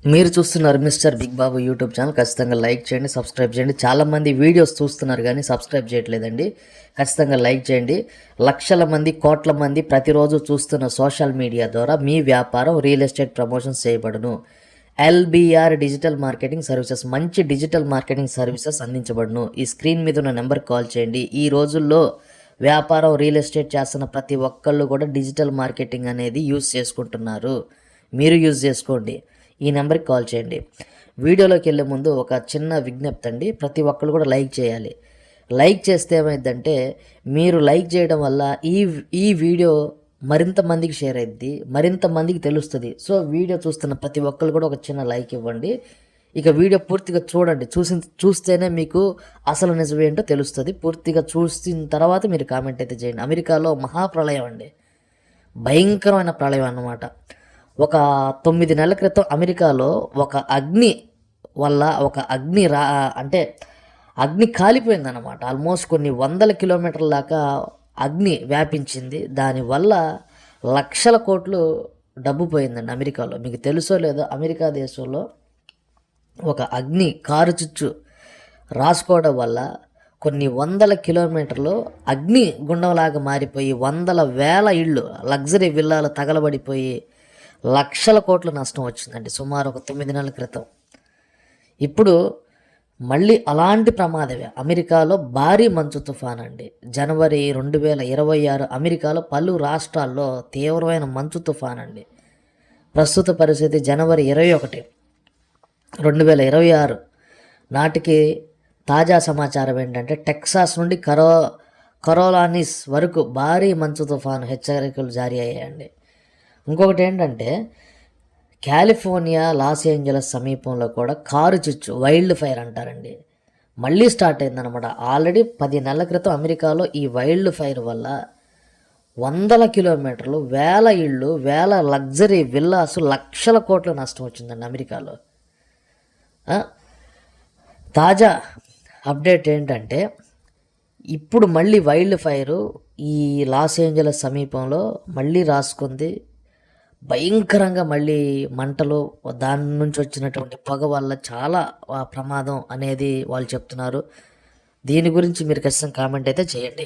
మీరు చూస్తున్నారు mister big బాబు YouTube channel. ఖచ్చితంగా లైక్ చేయండి, సబ్స్క్రైబ్ చేయండి. చాలామంది వీడియోస్ చూస్తున్నారు కానీ సబ్స్క్రైబ్ చేయట్లేదండి. ఖచ్చితంగా లైక్ చేయండి. లక్షల మంది, కోట్ల మంది ప్రతిరోజు చూస్తున్న సోషల్ మీడియా ద్వారా మీ వ్యాపారం రియల్ ఎస్టేట్ ప్రమోషన్స్ చేయబడును. ఎల్బిఆర్ డిజిటల్ మార్కెటింగ్ సర్వీసెస్, మంచి డిజిటల్ మార్కెటింగ్ సర్వీసెస్ అందించబడును. ఈ స్క్రీన్ మీద ఉన్న నెంబర్కి కాల్ చేయండి. ఈ రోజుల్లో వ్యాపారం రియల్ ఎస్టేట్ చేస్తున్న ప్రతి ఒక్కళ్ళు కూడా డిజిటల్ మార్కెటింగ్ అనేది యూజ్ చేసుకుంటున్నారు. మీరు యూజ్ చేసుకోండి. ఈ నెంబర్కి కాల్ చేయండి. వీడియోలోకి వెళ్ళే ముందు ఒక చిన్న విజ్ఞప్తి అండి, ప్రతి ఒక్కరు కూడా లైక్ చేయాలి. లైక్ చేస్తే ఏమైందంటే, మీరు లైక్ చేయడం వల్ల ఈ వీడియో మరింత మందికి షేర్ అయ్యిద్ది, మరింత మందికి తెలుస్తుంది. సో వీడియో చూస్తున్న ప్రతి ఒక్కరు కూడా ఒక చిన్న లైక్ ఇవ్వండి. ఇక వీడియో పూర్తిగా చూడండి. చూస్తేనే మీకు అసలు నిజమేంటో తెలుస్తుంది. పూర్తిగా చూసిన తర్వాత మీరు కామెంట్ అయితే చేయండి. అమెరికాలో మహాప్రళయం అండి, భయంకరమైన ప్రళయం అన్నమాట. ఒక 9 నెలల క్రితం అమెరికాలో ఒక అగ్ని వల్ల అగ్ని కాలిపోయిందన్నమాట. ఆల్మోస్ట్ కొన్ని వందల కిలోమీటర్ల దాకా అగ్ని వ్యాపించింది. దానివల్ల లక్షల కోట్లు డబ్బు పోయిందండి అమెరికాలో. మీకు తెలుసో లేదో, అమెరికా దేశంలో ఒక అగ్ని కారు చుచ్చు రాసుకోవడం వల్ల కొన్ని వందల కిలోమీటర్లు అగ్ని గుండంలాగా మారిపోయి వందల వేల ఇళ్ళు, లగ్జరీ విల్లాలు తగలబడిపోయి లక్షల కోట్ల నష్టం వచ్చిందండి సుమారు ఒక 9 నెలల క్రితం. ఇప్పుడు మళ్ళీ అలాంటి ప్రమాదమే అమెరికాలో భారీ మంచు తుఫాన్ అండి. జనవరి 2026 అమెరికాలో పలు రాష్ట్రాల్లో తీవ్రమైన మంచు తుఫాన్ అండి. ప్రస్తుత పరిస్థితి జనవరి 21, 2026 నాటికి తాజా సమాచారం ఏంటంటే, టెక్సాస్ నుండి కరోలానిస్ వరకు భారీ మంచు తుఫాను హెచ్చరికలు జారీ అయ్యాయండి. ఇంకొకటి ఏంటంటే, కాలిఫోర్నియా లాస్ ఏంజలస్ సమీపంలో కూడా కారు చిచ్చు, వైల్డ్ ఫైర్ అంటారండి, మళ్ళీ స్టార్ట్ అయిందనమాట. ఆల్రెడీ 10 నెలల క్రితం అమెరికాలో ఈ వైల్డ్ ఫైర్ వల్ల వందల కిలోమీటర్లు, వేల ఇళ్ళు, వేల లగ్జరీ విల్లాస్, లక్షల కోట్ల నష్టం వచ్చిందండి అమెరికాలో. తాజా అప్డేట్ ఏంటంటే, ఇప్పుడు మళ్ళీ వైల్డ్ ఫైరు ఈ లాస్ ఏంజలస్ సమీపంలో మళ్ళీ రాసుకుంది. భయంకరంగా మళ్ళీ మంటలు, దాని నుంచి వచ్చినటువంటి పొగ వల్ల చాలా ప్రమాదం అనేది వాళ్ళు చెప్తున్నారు. దీని గురించి మీరు ఖచ్చితంగా కామెంట్ అయితే చేయండి.